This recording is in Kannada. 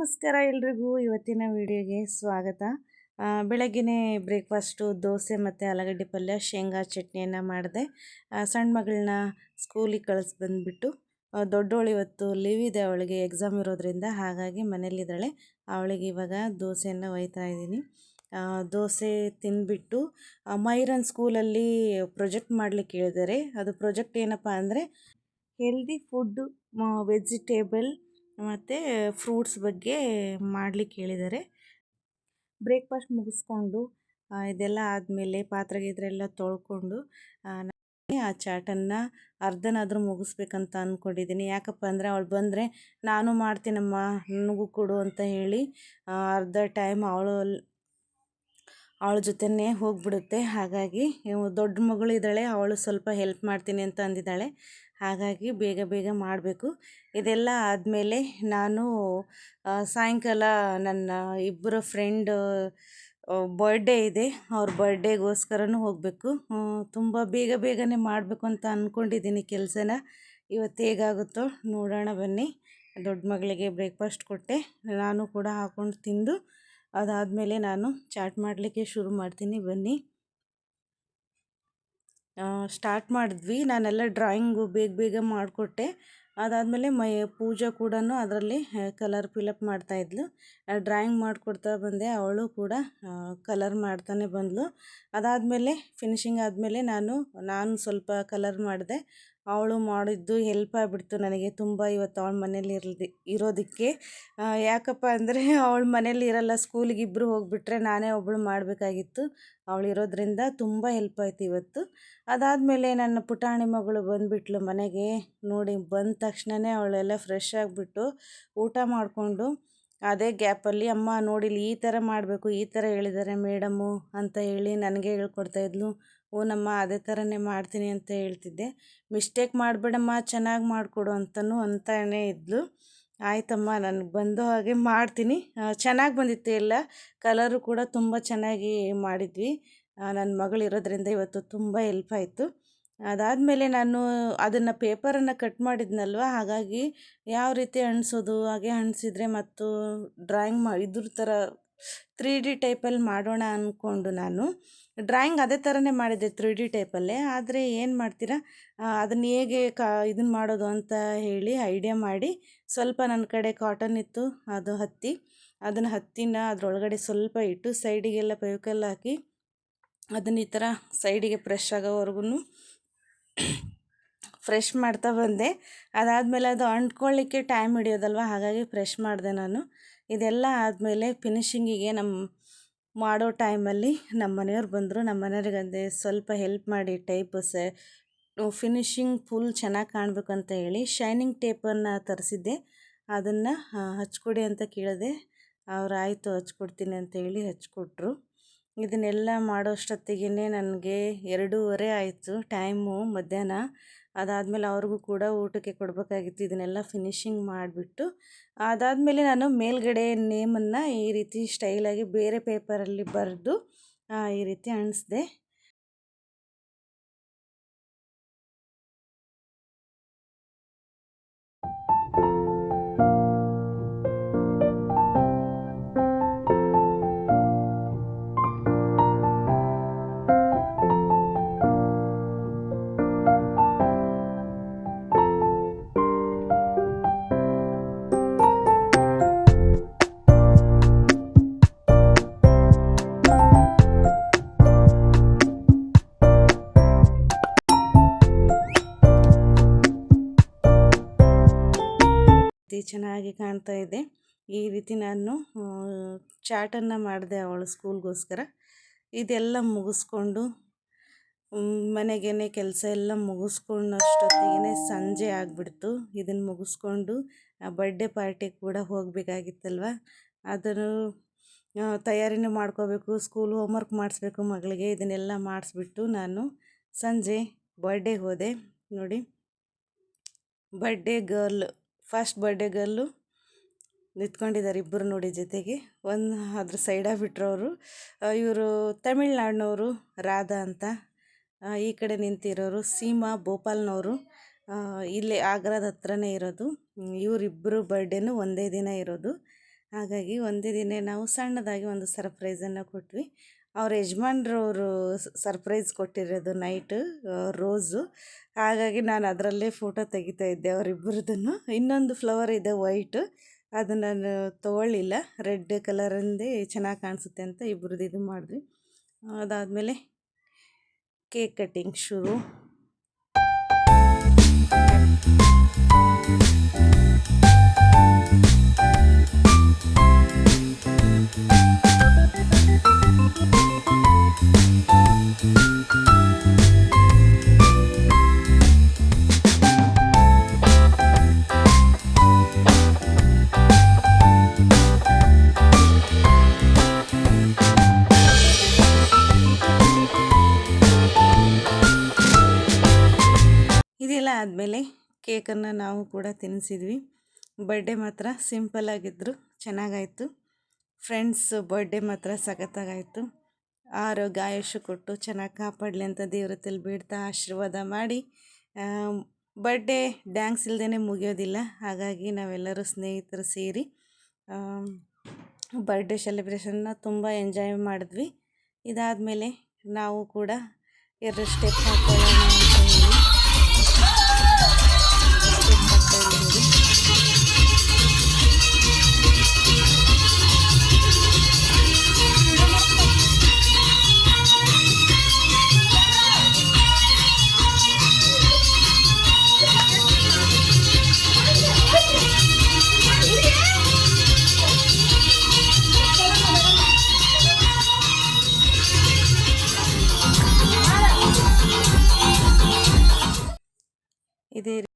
ನಮಸ್ಕಾರ ಎಲ್ರಿಗೂ. ಇವತ್ತಿನ ವಿಡಿಯೋಗೆ ಸ್ವಾಗತ. ಬೆಳಗ್ಗೆನೇ ಬ್ರೇಕ್ಫಾಸ್ಟು ದೋಸೆ ಮತ್ತು ಆಲೂಗಡ್ಡೆ ಪಲ್ಯ ಶೇಂಗಾ ಚಟ್ನಿಯನ್ನು ಮಾಡಿದೆ. ಸಣ್ಣ ಮಗಳನ್ನ ಸ್ಕೂಲಿಗೆ ಕಳಿಸಿ ಬಂದುಬಿಟ್ಟು ದೊಡ್ಡವಳು ಇವತ್ತು ಲೀವ್ ಇದೆ, ಅವಳಿಗೆ ಎಕ್ಸಾಮ್ ಇರೋದ್ರಿಂದ ಹಾಗಾಗಿ ಮನೇಲಿದ್ದಾಳೆ. ಅವಳಿಗೆ ಇವಾಗ ದೋಸೆಯನ್ನು ಒಯ್ತಾ ಇದ್ದೀನಿ. ದೋಸೆ ತಿಂದುಬಿಟ್ಟು ಮೈರನ್ ಸ್ಕೂಲಲ್ಲಿ ಪ್ರೊಜೆಕ್ಟ್ ಮಾಡಲಿಕ್ಕೆ ಹೇಳಿದ್ದಾರೆ. ಅದು ಪ್ರೊಜೆಕ್ಟ್ ಏನಪ್ಪ ಅಂದರೆ ಹೆಲ್ದಿ ಫುಡ್, ವೆಜಿಟೇಬಲ್ ಮತ್ತು ಫ್ರೂಟ್ಸ್ ಬಗ್ಗೆ ಮಾಡಲಿಕ್ಕೆ ಹೇಳಿದ್ದಾರೆ. ಬ್ರೇಕ್ಫಾಸ್ಟ್ ಮುಗಿಸ್ಕೊಂಡು ಇದೆಲ್ಲ ಆದಮೇಲೆ ಪಾತ್ರೆ ಗೀತ್ರೆ ಎಲ್ಲ ತೊಳ್ಕೊಂಡು ಆ ಚಾಟನ್ನು ಅರ್ಧನಾದರೂ ಮುಗಿಸ್ಬೇಕಂತ ಅಂದ್ಕೊಂಡಿದ್ದೀನಿ. ಯಾಕಪ್ಪ ಅಂದರೆ ಅವಳು ಬಂದರೆ ನಾನು ಮಾಡ್ತೀನಮ್ಮ ನನಗೂ ಕೊಡು ಅಂತ ಹೇಳಿ ಅರ್ಧ ಟೈಮ್ ಅವಳ ಜೊತೆನೇ ಹೋಗಿಬಿಡುತ್ತೆ. ಹಾಗಾಗಿ ದೊಡ್ಡ ಮಗಳು ಇದ್ದಾಳೆ, ಅವಳು ಸ್ವಲ್ಪ ಹೆಲ್ಪ್ ಮಾಡ್ತೀನಿ ಅಂತ ಅಂದಿದ್ದಾಳೆ. ಹಾಗಾಗಿ ಬೇಗ ಬೇಗ ಮಾಡಬೇಕು. ಇದೆಲ್ಲ ಆದಮೇಲೆ ನಾನು ಸಾಯಂಕಾಲ ನನ್ನ ಇಬ್ಬರು ಫ್ರೆಂಡ್ ಬರ್ಡೇ ಇದೆ, ಅವ್ರ ಬರ್ಡೇಗೋಸ್ಕರನೂ ಹೋಗಬೇಕು. ತುಂಬ ಬೇಗ ಬೇಗನೆ ಮಾಡಬೇಕು ಅಂತ ಅಂದ್ಕೊಂಡಿದ್ದೀನಿ ಕೆಲಸನ. ಇವತ್ತು ಹೇಗಾಗುತ್ತೋ ನೋಡೋಣ ಬನ್ನಿ. ದೊಡ್ಡ ಮಗಳಿಗೆ ಬ್ರೇಕ್ಫಾಸ್ಟ್ ಕೊಟ್ಟೆ, ನಾನು ಕೂಡ ಹಾಕ್ಕೊಂಡು ತಿಂದು ಅದಾದಮೇಲೆ ನಾನು ಚಾಟ್ ಮಾಡಲಿಕ್ಕೆ ಶುರು ಮಾಡ್ತೀನಿ ಬನ್ನಿ. ಸ್ಟಾರ್ಟ್ ಮಾಡಿದ್ವಿ. ನಾನೆಲ್ಲ ಡ್ರಾಯಿಂಗು ಬೇಗ ಬೇಗ ಮಾಡಿಕೊಟ್ಟೆ. ಅದಾದಮೇಲೆ ಪೂಜಾ ಕೂಡ ಅದರಲ್ಲಿ ಕಲರ್ ಫಿಲಪ್ ಮಾಡ್ತಾಯಿದ್ಲು. ಡ್ರಾಯಿಂಗ್ ಮಾಡಿಕೊಡ್ತಾ ಬಂದೆ, ಅವಳು ಕೂಡ ಕಲರ್ ಮಾಡ್ತಾನೆ ಬಂದಳು. ಅದಾದಮೇಲೆ ಫಿನಿಶಿಂಗ್ ಆದಮೇಲೆ ನಾನು ಸ್ವಲ್ಪ ಕಲರ್ ಮಾಡಿದೆ. ಅವಳು ಮಾಡಿದ್ದು ಹೆಲ್ಪ್ ಆಗಿಬಿಡ್ತು ನನಗೆ ತುಂಬ. ಇವತ್ತು ಅವಳ ಮನೇಲಿ ಇರೋದಕ್ಕೆ ಯಾಕಪ್ಪ ಅಂದರೆ ಅವಳು ಮನೇಲಿ ಇರಲ್ಲ, ಸ್ಕೂಲಿಗೆ ಇಬ್ಬರು ಹೋಗಿಬಿಟ್ರೆ ನಾನೇ ಒಬ್ಬಳು ಮಾಡಬೇಕಾಗಿತ್ತು. ಅವಳು ಇರೋದ್ರಿಂದ ತುಂಬ ಹೆಲ್ಪ್ ಆಯಿತು ಇವತ್ತು. ಅದಾದಮೇಲೆ ನನ್ನ ಪುಟಾಣಿ ಮಗಳು ಬಂದುಬಿಟ್ಲು ಮನೆಗೆ. ನೋಡಿ, ಬಂದ ತಕ್ಷಣವೇ ಅವಳೆಲ್ಲ ಫ್ರೆಶ್ ಆಗಿಬಿಟ್ಟು ಊಟ ಮಾಡಿಕೊಂಡು ಅದೇ ಗ್ಯಾಪಲ್ಲಿ ಅಮ್ಮ ನೋಡಿಲಿ ಈ ಥರ ಮಾಡಬೇಕು, ಈ ಥರ ಹೇಳಿದ್ದಾರೆ ಮೇಡಮ್ಮು ಅಂತ ಹೇಳಿ ನನಗೆ ಹೇಳ್ಕೊಡ್ತಾಯಿದ್ಲು. ಓನಮ್ಮ ಅದೇ ಥರನೇ ಮಾಡ್ತೀನಿ ಅಂತ ಹೇಳ್ತಿದ್ದೆ. ಮಿಸ್ಟೇಕ್ ಮಾಡಬೇಡಮ್ಮ, ಚೆನ್ನಾಗಿ ಮಾಡಿಕೊಡು ಅಂತಾನೇ ಇದ್ಲು. ಆಯ್ತಮ್ಮ, ನನಗೆ ಬಂದೋ ಹಾಗೆ ಮಾಡ್ತೀನಿ. ಚೆನ್ನಾಗಿ ಬಂದಿತ್ತು ಎಲ್ಲ. ಕಲರು ಕೂಡ ತುಂಬ ಚೆನ್ನಾಗಿ ಮಾಡಿದ್ವಿ. ನನ್ನ ಮಗಳಿರೋದ್ರಿಂದ ಇವತ್ತು ತುಂಬ ಹೆಲ್ಪ್ ಆಯಿತು. ಅದಾದಮೇಲೆ ನಾನು ಅದನ್ನು ಪೇಪರನ್ನು ಕಟ್ ಮಾಡಿದ್ನಲ್ವ, ಹಾಗಾಗಿ ಯಾವ ರೀತಿ ಅಂಟಿಸೋದು, ಹಾಗೆ ಅಂಟಿಸಿದ್ರೆ ಮತ್ತು ಡ್ರಾಯಿಂಗ್ ಇದ್ರ ಥರ 3D ಟೈಪಲ್ಲಿ ಮಾಡೋಣ ಅಂದ್ಕೊಂಡು ನಾನು ಡ್ರಾಯಿಂಗ್ ಅದೇ ಥರನೇ ಮಾಡಿದ್ದೆ 3D ಟೈಪಲ್ಲೇ. ಆದರೆ ಏನು ಮಾಡ್ತೀರಾ, ಅದನ್ನು ಹೇಗೆ ಇದನ್ನು ಮಾಡೋದು ಅಂತ ಹೇಳಿ ಐಡಿಯಾ ಮಾಡಿ ಸ್ವಲ್ಪ ನನ್ನ ಕಡೆ ಕಾಟನ್ ಇತ್ತು, ಅದು ಅದನ್ನು ಹತ್ತಿನ ಅದರೊಳಗಡೆ ಸ್ವಲ್ಪ ಇಟ್ಟು ಸೈಡಿಗೆಲ್ಲ ಪೈಕಲ್ಲ ಹಾಕಿ ಅದನ್ನು ಈ ಥರ ಸೈಡಿಗೆ ಫ್ರೆಶ್ ಆಗೋವರೆಗೂ ಫ್ರೆಶ್ ಮಾಡ್ತಾ ಬಂದೆ. ಅದಾದಮೇಲೆ ಅದು ಅಂಟ್ಕೊಳ್ಳಿಕ್ಕೆ ಟೈಮ್ ಹಿಡಿಯೋದಲ್ವ, ಹಾಗಾಗಿ ಫ್ರೆಶ್ ಮಾಡಿದೆ ನಾನು. ಇದೆಲ್ಲ ಆದಮೇಲೆ ಫಿನಿಶಿಂಗಿಗೆ ಮಾಡೋ ಟೈಮಲ್ಲಿ ನಮ್ಮ ಮನೆಯವ್ರು ಬಂದರು. ನಮ್ಮ ಮನೆಯವ್ರಿಗಂದೆ ಸ್ವಲ್ಪ ಹೆಲ್ಪ್ ಮಾಡಿ ಫಿನಿಶಿಂಗ್ ಫುಲ್ ಚೆನ್ನಾಗಿ ಕಾಣಬೇಕಂತ ಹೇಳಿ ಶೈನಿಂಗ್ ಟೇಪನ್ನು ತರಿಸಿದ್ದೆ. ಅದನ್ನು ಹಚ್ಕೊಡಿ ಅಂತ ಕೇಳಿದೆ. ಅವ್ರು ಆಯಿತು ಹಚ್ಕೊಡ್ತೀನಿ ಅಂತ ಹೇಳಿ ಹಚ್ಕೊಟ್ರು. ಇದನ್ನೆಲ್ಲ ಮಾಡೋಷ್ಟೊತ್ತಿಗೆ ನನಗೆ 2:30 ಆಯಿತು ಟೈಮು, ಮಧ್ಯಾಹ್ನ. ಅದಾದಮೇಲೆ ಅವ್ರಿಗೂ ಕೂಡ ಊಟಕ್ಕೆ ಕೊಡಬೇಕಾಗಿತ್ತು. ಇದನ್ನೆಲ್ಲ ಫಿನಿಶಿಂಗ್ ಮಾಡಿಬಿಟ್ಟು ಅದಾದಮೇಲೆ ನಾನು ಮೇಲ್ಗಡೆ ನೇಮನ್ನು ಈ ರೀತಿ ಸ್ಟೈಲಾಗಿ ಬೇರೆ ಪೇಪರಲ್ಲಿ ಬರೆದು ಈ ರೀತಿ ಅಂಟಿಸಿದೆ. ಚೆನ್ನಾಗಿ ಕಾಣ್ತಾ ಇದೆ. ಈ ರೀತಿ ನಾನು ಚಾಟನ್ನು ಮಾಡಿದೆ ಅವಳು ಸ್ಕೂಲ್ಗೋಸ್ಕರ. ಇದೆಲ್ಲ ಮುಗಿಸ್ಕೊಂಡು ಮನೆಗೇನೆ ಕೆಲಸ ಎಲ್ಲ ಮುಗಿಸ್ಕೊಂಡಷ್ಟೊತ್ತಿಗೆ ಸಂಜೆ ಆಗಿಬಿಡ್ತು. ಇದನ್ನು ಮುಗಿಸ್ಕೊಂಡು ಬರ್ಡೇ ಪಾರ್ಟಿಗೆ ಕೂಡ ಹೋಗಬೇಕಾಗಿತ್ತಲ್ವ, ಅದನ್ನು ತಯಾರಿನೂ ಮಾಡ್ಕೋಬೇಕು, ಸ್ಕೂಲ್ ಹೋಮ್ವರ್ಕ್ ಮಾಡಿಸ್ಬೇಕು ಮಗಳಿಗೆ. ಇದನ್ನೆಲ್ಲ ಮಾಡಿಸ್ಬಿಟ್ಟು ನಾನು ಸಂಜೆ ಬರ್ಡೇಗೆ ಹೋದೆ. ನೋಡಿ, ಫಸ್ಟ್ ಬರ್ಡೇ ಗರ್ಲು ನಿಂತ್ಕೊಂಡಿದ್ದಾರೆ ಇಬ್ಬರು ನೋಡಿ ಜೊತೆಗೆ. ಅದ್ರ ಸೈಡಾಗಿ ಬಿಟ್ಟರು ಅವರು. ಇವರು ತಮಿಳ್ನಾಡಿನವರು, ರಾಧಾ ಅಂತ. ಈ ಕಡೆ ನಿಂತಿರೋರು ಸೀಮಾ, ಭೋಪಾಲ್ನವರು. ಇಲ್ಲೇ ಆಗ್ರಾದ ಹತ್ರನೇ ಇರೋದು. ಇವರಿಬ್ಬರು ಬರ್ಡೇನೂ ಒಂದೇ ದಿನ ಇರೋದು. ಹಾಗಾಗಿ ಒಂದೇ ದಿನ ನಾವು ಸಣ್ಣದಾಗಿ ಒಂದು ಸರ್ಪ್ರೈಸನ್ನು ಕೊಟ್ವಿ. ಅವ್ರ ಯಜಮಾನ್ರವರು ಸರ್ಪ್ರೈಸ್ ಕೊಟ್ಟಿರೋದು ನೈಟು ರೋಸು. ಹಾಗಾಗಿ ನಾನು ಅದರಲ್ಲೇ ಫೋಟೋ ತೆಗಿತಾ ಇದ್ದೆ ಅವರಿಬ್ಬರದನ್ನು. ಇನ್ನೊಂದು ಫ್ಲವರ್ ಇದೆ ವೈಟು, ಅದು ನಾನು ತೊಗೊಳ್ಳಿಲ್ಲ, ರೆಡ್ ಕಲರಿಂದೇ ಚೆನ್ನಾಗಿ ಕಾಣಿಸುತ್ತೆ ಅಂತ ಇಬ್ಬರದ್ದು ಇದು ಮಾಡಿದ್ವಿ. ಅದಾದಮೇಲೆ ಕೇಕ್ ಕಟ್ಟಿಂಗ್ ಶುರು. ಇದೆಲ್ಲ ಆದಮೇಲೆ ಕೇಕನ್ನು ನಾವು ಕೂಡ ತಿನ್ನಿಸಿದ್ವಿ. ಬರ್ಡೇ ಮಾತ್ರ ಸಿಂಪಲ್ಲಾಗಿದ್ದರು, ಚೆನ್ನಾಗಾಯಿತು. ಫ್ರೆಂಡ್ಸ್ ಬರ್ಡೇ ಮಾತ್ರ ಸಖತ್ತಾಗಾಯಿತು. ಆರೋಗ್ಯ ಆಯುಷ್ಯ ಕೊಟ್ಟು ಚೆನ್ನಾಗಿ ಕಾಪಾಡಲಿ ಅಂತ ದೇವ್ರ ಹತ್ರ ಬೇಡ್ತಾ ಆಶೀರ್ವಾದ ಮಾಡಿ, ಬರ್ಡೇ ಡ್ಯಾನ್ಸ್ ಇಲ್ಲದೇ ಮುಗಿಯೋದಿಲ್ಲ. ಹಾಗಾಗಿ ನಾವೆಲ್ಲರೂ ಸ್ನೇಹಿತರು ಸೇರಿ ಬರ್ಡೇ ಸೆಲೆಬ್ರೇಷನ್ನ ತುಂಬ ಎಂಜಾಯ್ ಮಾಡಿದ್ವಿ. ಇದಾದಮೇಲೆ ನಾವು ಕೂಡ 2 ಸ್ಟೆಪ್ ಹಾಕ್ಕೊಳ್ಳೋಣ